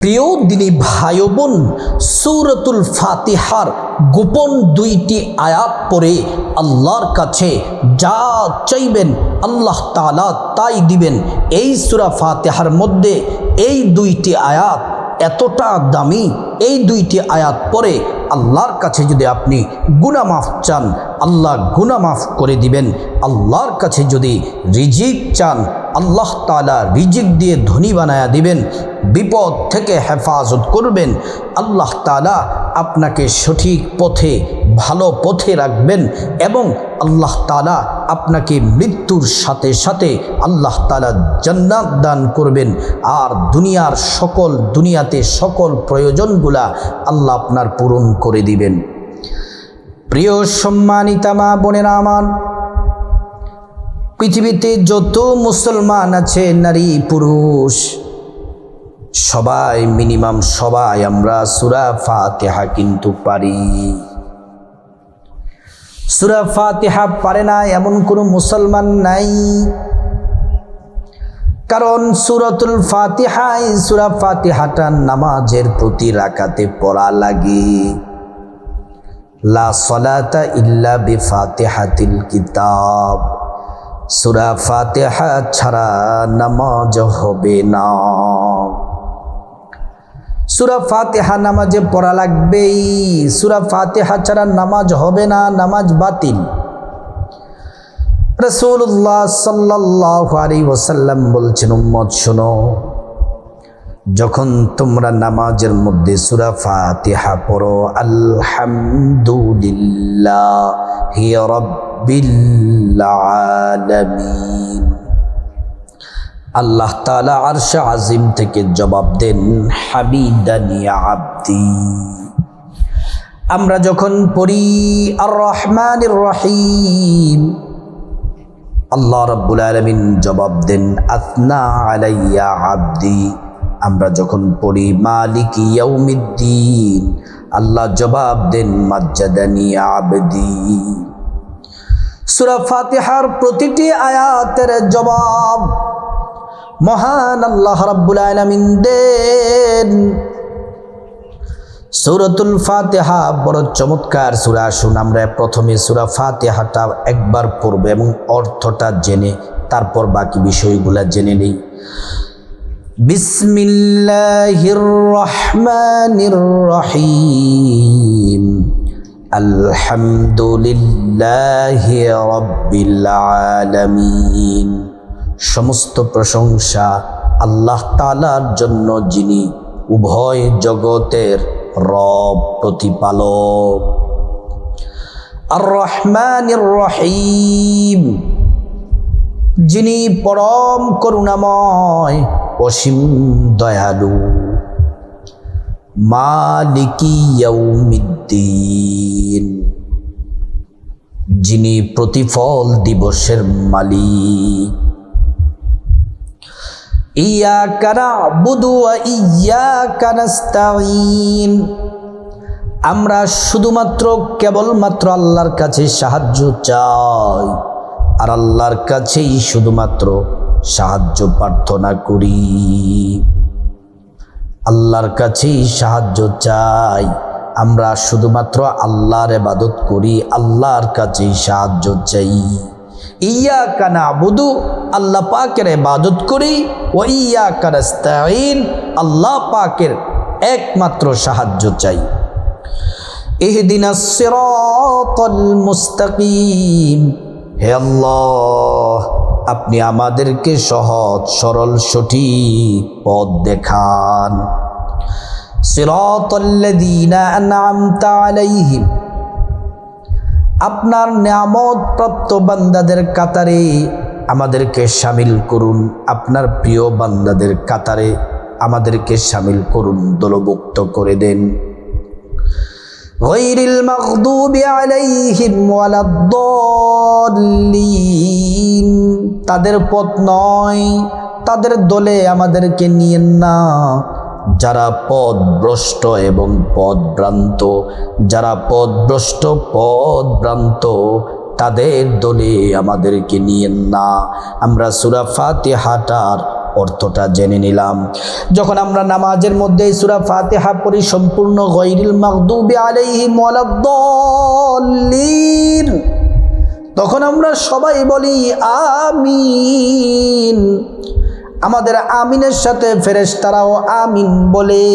প্রিয় দিনী ভাই বোন, সূরাতুল ফাতিহার গোপন দুইটি আয়াত পড়ে আল্লাহর কাছে যা চাইবেন আল্লাহ তাআলা তাই দিবেন। এই সূরা ফাতিহার মধ্যে এই দুইটি আয়াত এতটা দামি, এই দুইটি আয়াত পড়ে আল্লাহর কাছে যদি আপনি গুনাহ মাফ চান, আল্লাহ গুনাহ মাফ করে দিবেন। আল্লাহর কাছে যদি রিজিক চান, আল্লাহ তাআলা রিজিক দিয়ে ধনী বানায়া দিবেন। বিপদ থেকে হেফাজত করবেন, আল্লাহ তাআলা আপনাকে সঠিক পথে, ভালো পথে রাখবেন এবং আল্লাহ তাআলা আপনাকে মৃত্যুর সাথে সাথে আল্লাহ তাআলা জান্নাত দান করবেন। আর দুনিয়াতে সকল প্রয়োজনগুলা আল্লাহ আপনার পূরণ করে দিবেন। প্রিয় সম্মানিতা মা বোনেরা আমার, পৃথিবীতে যত মুসলমান আছে, নারী পুরুষ সবাই, মিনিমাম সবাই আমরা সূরা ফাতিহা কিন্তু পারি। সূরা ফাতিহা পারে না এমন কোনো মুসলমান নাই। কারণ সূরাতুল ফাতিহায়, সূরা ফাতিহাটা নামাজের প্রতি রাকাতে পড়া লাগে। লা সালাতা ইল্লা বিফাতিহাতিল কিতাব, সূরা ফাতিহা ছাড়া নামাজ হবে না। সূরা ফাতিহা নামাজে পড়া লাগবেই। সূরা ফাতিহা ছাড়া নামাজ হবে না, নামাজ বাতিল। রাসূলুল্লাহ সাল্লাল্লাহু আলাইহি ওয়াসাল্লাম বলছেন, উম্মত শোনো, যখন তোমরা নামাজের মধ্যে সূরা ফাতিহা পড়ো, আলহামদুলিল্লাহি রাব্বিল আলামিন, আল্লাহ তাআলা আরশ আজিম থেকে জবাব দেন, হামিদানি আবদি। আমরা যখন পড়ি আর রহমানির রহিম, আল্লাহ রাব্বুল আলামিন জবাব দেন, আথনা আলাইয়া আবদি। আমরা যখন পড়ি মালিকি ইয়াউমিদ্দিন, আল্লাহ জবাব দেন, মাজ্জাদানি আবদি। সূরা ফাতিহার প্রতিটি আয়াতের জবাব মহান আল্লাহ রাব্বুল আলামিন দেন। সূরাতুল ফাতিহা বড় চমৎকার সূরা। আসুন আমরা প্রথমে সূরা ফাতিহাটা একবার পড়ব এবং অর্থটা জেনে তারপর বাকি বিষয়গুলো জেনে নেই। বিসমিল্লাহির রহমানির রহিম, আলহামদুলিল্লাহি রাব্বিল আলামিন। সমস্ত প্রশংসা আল্লাহ তাআলার জন্য, যিনি উভয় জগতের রব, প্রতিপালক। আর রহমানির রহিম, যিনি পরম করুণাময়, অসীম দয়ালু। মালিকি ইয়াউমিদ্দিন, যিনি প্রতিফল দিবসের মালিক। ইয়াকা না'বুদু ওয়া ইয়াকা নাস্তাঈন, আমরা শুধুমাত্র কেবলমাত্র আল্লাহর কাছে সাহায্য চাই আর আল্লাহর কাছেই শুধুমাত্র সাহায্য প্রার্থনা করি। আল্লাহর কাছেই সাহায্য চাই, আমরা শুধুমাত্র আল্লাহর ইবাদত করি, আল্লাহর কাছেই সাহায্য চাই। ইয়াকা না'বুদু, আল্লাহ পাকের ইবাদত করি, ওয়া ইয়াকা নাস্তাঈন, আল্লাহ পাকের একমাত্র সাহায্য চাই। ইহদিনাস সিরাতাল মুস্তাকিম, হে আল্লাহ আপনি আমাদেরকে সহজ সরল সঠিক পথ দেখান। সিরাতাল্লাযীনা আন'আমতা আলাইহিম, আপনার নিয়ামত প্রাপ্ত বান্দাদের কাতারে আমাদেরকে শামিল করুন, আপনার প্রিয় বান্দাদের কাতারে আমাদেরকে শামিল করুন, দলভুক্ত করে দেন। গায়রিল মাগদুবি আলাইহিম ওয়ালাদ-দাল্লিন, তাদের পথ নয়, তাদের দলে আমাদেরকে নিয়েন না, যারা পথভ্রষ্ট এবং পথভ্রান্ত, যারা পথভ্রষ্ট পথভ্রান্ত তাদের দলে আমাদেরকে নিয়েন না। আমরা সূরা ফাতিহাটার অর্থটা জেনে নিলাম। যখন আমরা নামাজের মধ্যে সূরা ফাতিহা পড়ি সম্পূর্ণ গায়রিল মাগদুবি আলাইহিম ওয়ালাদ-দাল্লিন, তখন আমরা সবাই বলি আমিন। আমাদের আমিনের সাথে ফেরেশতারাও আমিন বলে।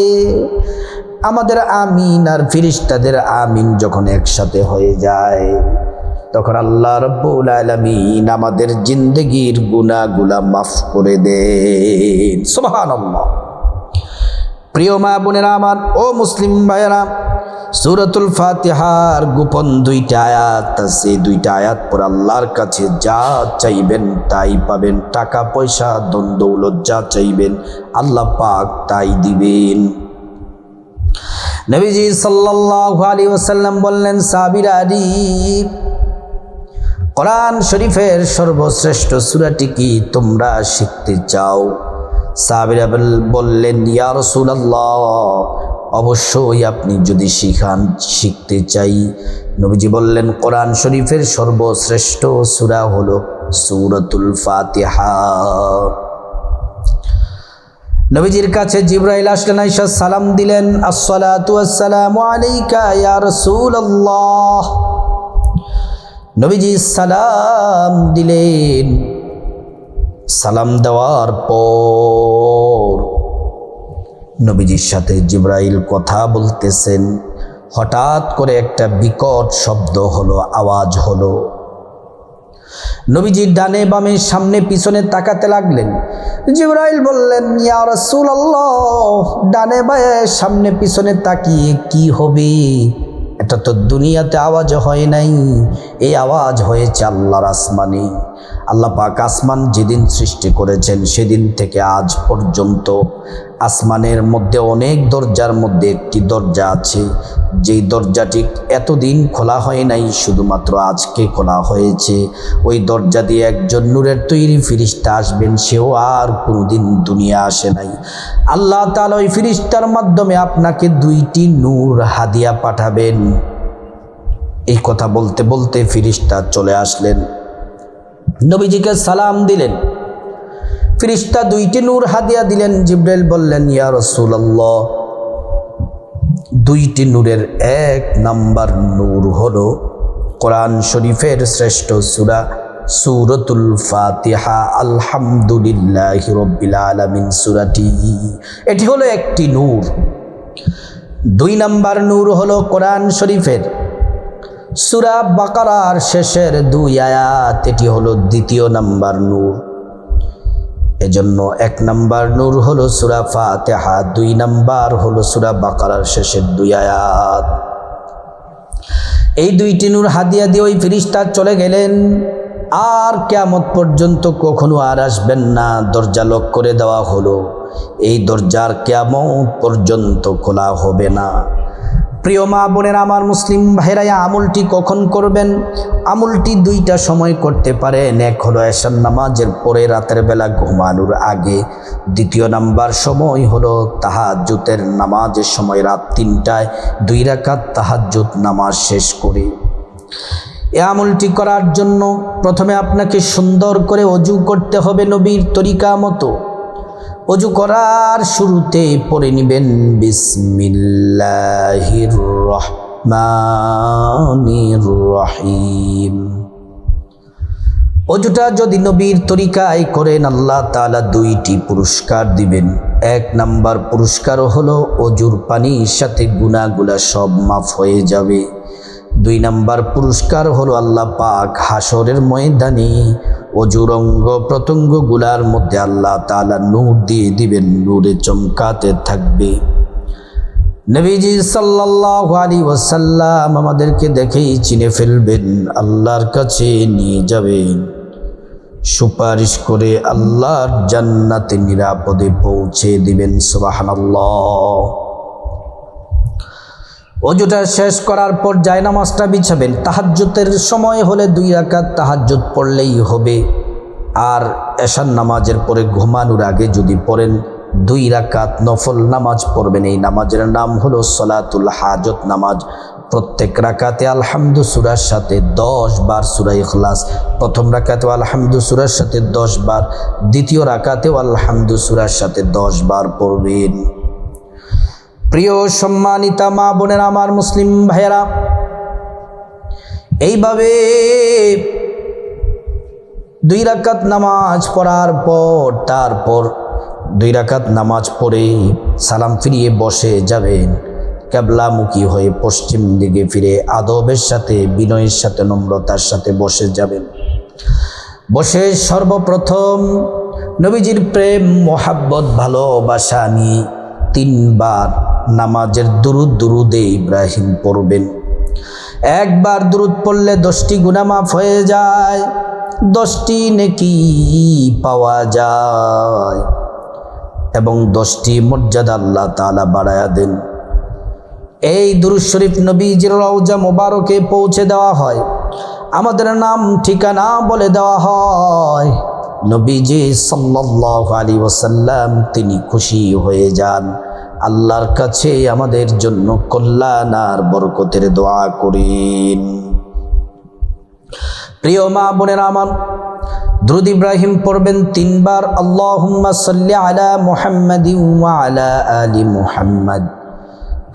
আমাদের আমিন আর ফেরেশতাদের আমিন যখন একসাথে হয়ে যায়, তখন আল্লাহ রাব্বুল আলামিন আমাদের জিন্দেগির গুনাহগুলা মাফ করে দেন। সুবহানাল্লাহ। প্রিয় মা বোনেরা আমার, ও মুসলিম ভাইয়েরা, সূরাতুল ফাতিহার গোপন দুইটা আয়াত আছে। দুইটা আয়াত পর আল্লাহর কাছে যা চাইবেন তাই পাবেন। টাকা পয়সা ধন দৌলত যা চাইবেন আল্লাহ পাক তাই দিবেন। নবীজি সাল্লাল্লাহু আলাইহি ওয়াসাল্লাম বললেন, সাহাবীরা, কোরআন শরীফের সর্বশ্রেষ্ঠ সূরাটি কি তোমরা শিখতে চাও? সাহাবীরা বললেন, ইয়া রাসূলুল্লাহ, অবশ্যই আপনি যদি শিখতে চাই। নবীজি বললেন, কোরআন শরীফের সর্বশ্রেষ্ঠ সূরা হলো সূরাতুল ফাতিহা। নবীজির কাছে জিবরাইল আসলেন, আয়েশা সালাম দিলেন, আসসালাতু ওয়াসসালামু আলাইকা ইয়া রাসূলুল্লাহ। নবীজি সালাম দিলেন। সালাম দেওয়ার পর নবীজির সাথে জিবরাইল কথা বলতেছেন। হঠাৎ করে একটা বিকট শব্দ হলো, আওয়াজ হলো। নবীজি ডানে বামে সামনে পিছনে তাকাতে লাগলেন। জিবরাইল বললেন, ইয়া রাসূলুল্লাহ, ডানে বামে সামনে পিছনে তাকিয়ে কি হবে? এটা তো দুনিয়াতে আওয়াজ হয় নাই, এই আওয়াজ হয়েছে আল্লাহর আসমানে। আল্লাহ পাক আসমান যেদিন সৃষ্টি করেছেন সেদিন থেকে আজ পর্যন্ত আসমানের মধ্যে অনেক দরজার মধ্যে একটি দরজা আছে, যেই দরজাটি এতদিন খোলা হয় নাই, শুধুমাত্র আজকে খোলা হয়েছে। ওই দরজা দিয়ে একজন নূরের তৈরি ফেরেশতা আসবেন, সেও আর কোনোদিন দুনিয়া আসে নাই। আল্লাহ তাআলা ওই ফেরেশতার মাধ্যমে আপনাকে 2টি নূর হাদিয়া পাঠাবেন। এই কথা বলতে বলতে ফেরেশতা চলে আসলেন, নবীজিকে সালাম দিলেন। ফেরেশতা 2টি নূর হাদিয়া দিলেন। জিবরাইল বললেন, ইয়া রাসূলুল্লাহ, 2টি নূরের 1 নাম্বার নূর হলো কোরআন শরীফের শ্রেষ্ঠ সূরা সূরাতুল ফাতিহা, আলহামদুলিল্লাহি রাব্বিল আলামিন সূরাটি। এটি হলো একটি নূর। 2 নাম্বার নূর হলো কোরআন শরীফের সূরা বাকারার শেষের 2 আয়াত, এটি হলো 2য় নাম্বার নূর। এজন্য 1 নাম্বার নূর হলো সূরা ফাতিহা, 2 নাম্বার হলো সূরা বাকারার শেষের 2 আয়াত। এই 2টি নূর হাদিয়া দিয়ে ওই ফেরেশতা চলে গেলেন। আর কিয়ামত পর্যন্ত কখনো আর আসবেন না। দরজা লক করে দেওয়া হলো। এই দরজার কিয়ামত পর্যন্ত খোলা হবে না। প্রিয় মা বোনেরা আমার, মুসলিম ভাইরা, আমলটি কখন করবেন? আমলটি 2টা সময় করতে পারেন। এক হলো এশার নামাজের পরে রাতের বেলা ঘুমানোর আগে। 2য় নাম্বার সময় হলো তাহাজ্জুদের নামাজের সময়, রাত 3টায় 2 রাকাত তাহাজ্জুদ নামাজ শেষ করে। এই আমলটি করার জন্য প্রথমে আপনাকে সুন্দর করে ওযু করতে হবে নবীর তরিকা মতো। ওযু করার শুরুতে পড়ে নেবেন বিসমিল্লাহির রহমানির রহিম। ওযুটা যদি নবীর তরিকায় করেন আল্লাহ তাআলা 2টি পুরস্কার দিবেন। 1 নাম্বার পুরস্কার হলো ওযুর পানির সাথে গুনাহগুলা সব মাফ হয়ে যাবে। 2 নাম্বার পুরস্কার হলো আল্লাহ পাক হাসরের ময়দানে ওযুর অঙ্গ প্রত্যঙ্গগুলার মধ্যে আল্লাহ তাআলা নূর দিয়ে দিবেন, নূরে চমকাতে থাকবে। নবীজি সাল্লাল্লাহু আলাইহি ওয়াসাল্লাম আমাদেরকে দেখেই চিনে ফেলবেন, আল্লাহর কাছে নিয়ে যাবেন, সুপারিশ করে আল্লাহর জান্নাতে নিরাপদে পৌঁছে দিবেন। সুবহানাল্লাহ। ওযুটা শেষ করার পর জায়নামাজটা বিছাবেন। তাহাজ্জুদের সময় হলে 2 রাকাত তাহাজ্জুদ পড়লেই হবে। আর এশার নামাজের পরে ঘুমানোর আগে যদি পড়েন 2 রাকাত নফল নামাজ পড়বেন। এই নামাজের নাম হলো সালাতুল হাজত নামাজ। প্রত্যেক রাকাতে আলহামদু সূরার সাথে 10 বার সূরা ইখলাস, প্রথম রাকাতেও আলহামদু সূরার সাথে 10 বার, দ্বিতীয় রাকাতেও আলহামদু সূরার সাথে 10 বার পড়বেন। প্রিয় সম্মানিতা মা বোনেরা, আমার মুসলিম ভাইয়েরা, এইভাবে 2 রাকাত নামাজ পড়ার পর তারপর 2 রাকাত নামাজ পড়ে সালাম ফিরিয়ে বসে যাবেন। কিবলামুখী হয়ে পশ্চিম দিকে ফিরে আদবের সাথে, বিনয়ের সাথে, নম্রতার সাথে বসে যাবেন। বসে সর্বপ্রথম নবীজির প্রেম, মোহাব্বত, ভালোবাসা নিয়ে 3 বার নামাজের দুরুদে ইব্রাহিম পড়বেন। একবার দুরুদ পড়লে 10টি গুনাহ মাফ হয়ে যায়, 10টি নেকি পাওয়া যায় এবং 10টি মর্যাদা আল্লাহ তাআলা বাড়ায়া দেন। এই দুরূদ শরীফ নবীজির রওজা মোবারকে পৌঁছে দেওয়া হয়, আমাদের নাম ঠিকানা বলে দেওয়া হয়। নবীজি সাল্লাল্লাহু আলাইহি ওয়াসাল্লাম তিনি খুশি হয়ে যান, আল্লাহর কাছে আমাদের জন্য কল্যাণ আর বরকতের দোয়া করেন। প্রিয় মা বোনেরা আমার, দুরূদ ইব্রাহিম পড়বেন 3 বার। আল্লাহুম্মা সাল্লি আলা মুহাম্মাদিন ওয়া আলা আলি মুহাম্মাদ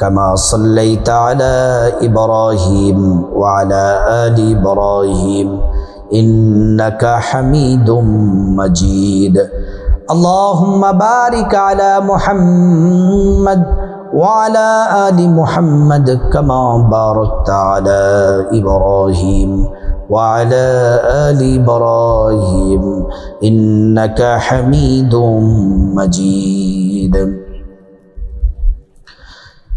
কামা সাল্লাইতা আলা ইব্রাহিম ওয়া আলা আলি ইব্রাহিম ইন্নাকা হামিদুম মাজিদ। আল্লাহুম্মা বারিক আলা মুহাম্মাদ ওয়া আলা আলি মুহাম্মাদ কামা বারাকতা আলা ইব্রাহিম وعلى آل إبراهيم إنك حميد مجيد।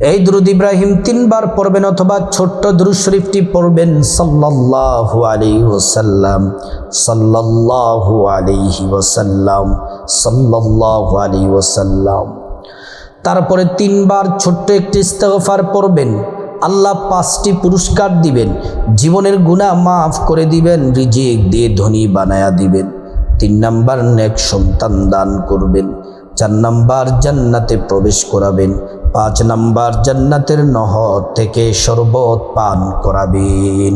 এই দুরূদ ইব্রাহিম 3 বার পড়বেন, অথবা ছোট্ট দুরূদ শরীফটি পড়বেন সাল্লাল্লাহু আলাইহি ওয়াসাল্লাম, সাল্লাল্লাহু আলাইহি ওয়াসাল্লাম, সাল্লাল্লাহু আলাইহি ওয়াসাল্লাম। তারপরে 3 বার ছোট্ট একটি ইস্তেগফার পড়বেন। আল্লাহ 5টি পুরস্কার দিবেন, জীবনের গুনাহ মাফ করে দিবেন, রিজিক দিয়ে ধনী বানায়া দিবেন। 3 নাম্বার নেক সন্তান দান করবেন। 4 নাম্বার জান্নাতে প্রবেশ করাবেন। 5 নাম্বার জান্নাতের নহর থেকে শরবত পান করাবেন।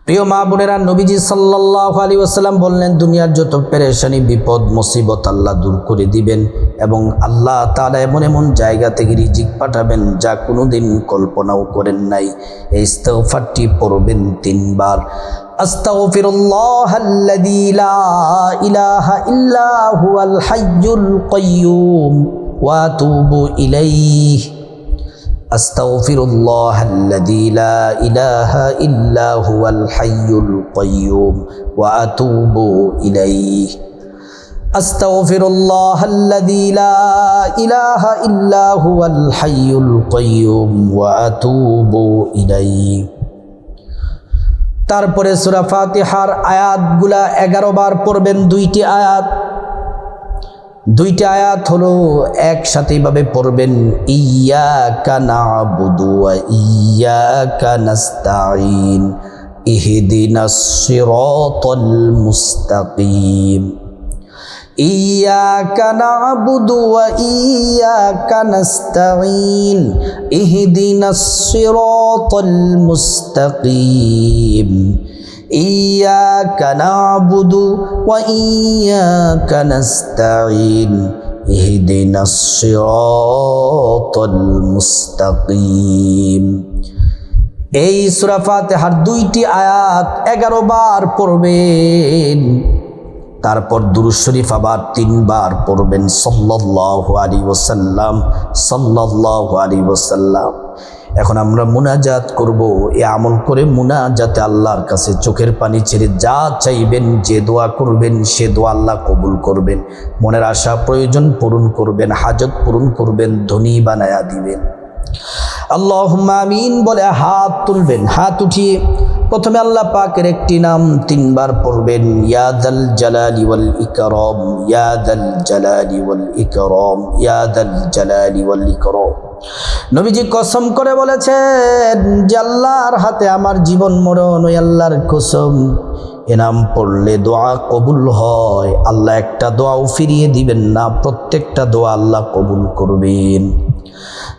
প্রিয় মা বোনেরা, নবীজি সাল্লাল্লাহু আলাইহি ওয়াসাল্লাম বললেন, দুনিয়ার যত পেরেশানি, বিপদ, মুসিবত আল্লাহ দূর করে দিবেন এবং আল্লাহ তাআলা এমন এমন জায়গা থেকে রিজিক পাঠাবেন যা কোনোদিন কল্পনাও করেন নাই। এই ইস্তিগফারটি পড়বেন 3 বার। আস্তাগফিরুল্লাহাল্লাযী লা ইলাহা ইল্লা হুয়াল হাইয়ুল কাইয়্যুম ওয়া আতুবু ইলাইহি। আস্তাগফিরুল্লাহাল্লাযী লা ইলাহা ইল্লা হুয়াল হাইয়ুল কাইয়্যুম ওয়া আতুবু ইলাইহি। আস্তাগফিরুল্লাহাল্লাযী লা ইলাহা ইল্লা হুয়াল হাইয়ুল কাইয়্যুম ওয়া আতুবু ইলাইহি। তারপরে সূরা ফাতিহার আয়াতগুলা 11 বার পড়বেন। 2টি আয়াত হলো একসাথে ভাবে পড়বেন, ইয়্যাকা না'বুদু ওয়া ইয়্যাকা নাস্তাঈন ইহদিনাস সিরাতাল মুস্তাকিম। ইয়্যাকা না'বুদু ওয়া ইয়্যাকা নাস্তাঈন ইহদিনাস সিরাতাল মুস্তাকিম। ইয়্যাকা না'বুদু ওয়া ইয়্যাকা নাস্তাঈন ইহদিনাস সিরাতাল মুস্তাকিম। এই সূরা ফাতিহার 2টি আয়াত 11 বার পড়বেন। তারপর দুরূদ শরীফ আবার 3 বার পড়বেন, সাল্লাল্লাহু আলাইহি ওয়াসাল্লাম, সাল্লাল্লাহু আলাইহি ওয়াসাল্লাম। এখন আমরা মুনাজাত করব। এই আমল করে মুনাজাতে আল্লাহর কাছে চোখের পানি ছেড়ে যা চাইবেন, যে দোয়া করবেন সে দোয়া আল্লাহ কবুল করবেন। মনের আশা প্রয়োজন পূরণ করবেন, হাজত পূরণ করবেন, ধনী বানায়া দিবেন। আল্লাহুম্মা আমিন বলে হাত তুলবেন। হাত উঠিয়ে প্রথমে আল্লাহ পাকের একটি নাম 3 বার পড়বেন, ইয়া যাল জালালি ওয়াল ইকরাম, ইয়া যাল জালালি ওয়াল ইকরাম, ইয়া যাল জালালি ওয়াল ইকরাম। নবীজি কসম করে বলেছেন যে আল্লাহর হাতে আমার জীবন মরণ, ওই আল্লাহর কসম, এ নাম পড়লে দোয়া কবুল হয়। আল্লাহ একটা দোয়াও ফিরিয়ে দিবেন না, প্রত্যেকটা দোয়া আল্লাহ কবুল করবেন।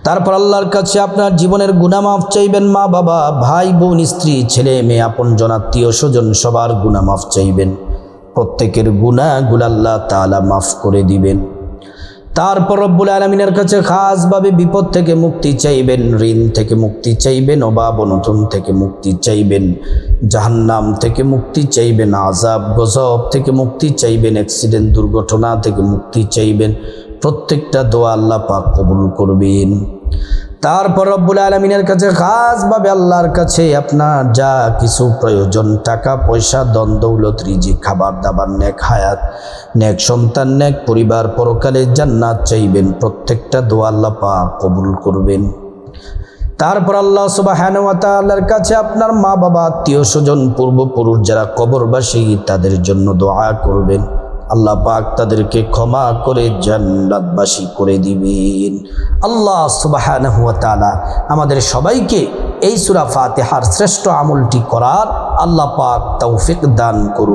তারপর আল্লাহর কাছে আপনার জীবনের গুনাহ মাফ চাইবেন, মা বাবা, ভাই বোন, স্ত্রী, ছেলে মেয়ে, আপনজন, আত্মীয় স্বজন সবার গুনাহ মাফ চাইবেন। প্রত্যেকের গুনাহগুলো আল্লাহ তাআলা মাফ করে দিবেন। তারপর রব্বুল আলামিনের কাছে খাসভাবে বিপদ থেকে মুক্তি চাইবেন, ঋণ থেকে মুক্তি চাইবেন, অভাব অনটন থেকে মুক্তি চাইবেন, জাহান্নাম থেকে মুক্তি চাইবেন, আযাব গজব থেকে মুক্তি চাইবেন, অ্যাক্সিডেন্ট দুর্ঘটনা থেকে মুক্তি চাইবেন। প্রত্যেকটা দোয়া আল্লাহ পাক কবুল করবেন। তারপর রব্বুল আলামিনের কাছে খাসভাবে আল্লাহর কাছে আপনার যা কিছু প্রয়োজন, টাকা পয়সা, ধন দৌলত, রিজিক, খাবার দাবার, নেক হায়াত, নেক সন্তান, নেক পরিবার, পরকালে জান্নাত চাইবেন। প্রত্যেকটা দোয়া আল্লাহ পাক কবুল করবেন। তারপর আল্লাহ সুবহানাহু ওয়া তাআলার কাছে আপনার মা বাবা, আত্মীয় স্বজন, পূর্বপুরুষ যারা কবরবাসী তাদের জন্য দোয়া করবেন। আল্লাহ পাক তাদেরকে ক্ষমা করে জান্নাতবাসী করে দিবেন। আল্লাহ সুবহানাহু ওয়া তাআলা আমাদের সবাইকে এই সূরা ফাতিহার শ্রেষ্ঠ আমলটি করার আল্লাহ পাক তৌফিক দান করুন।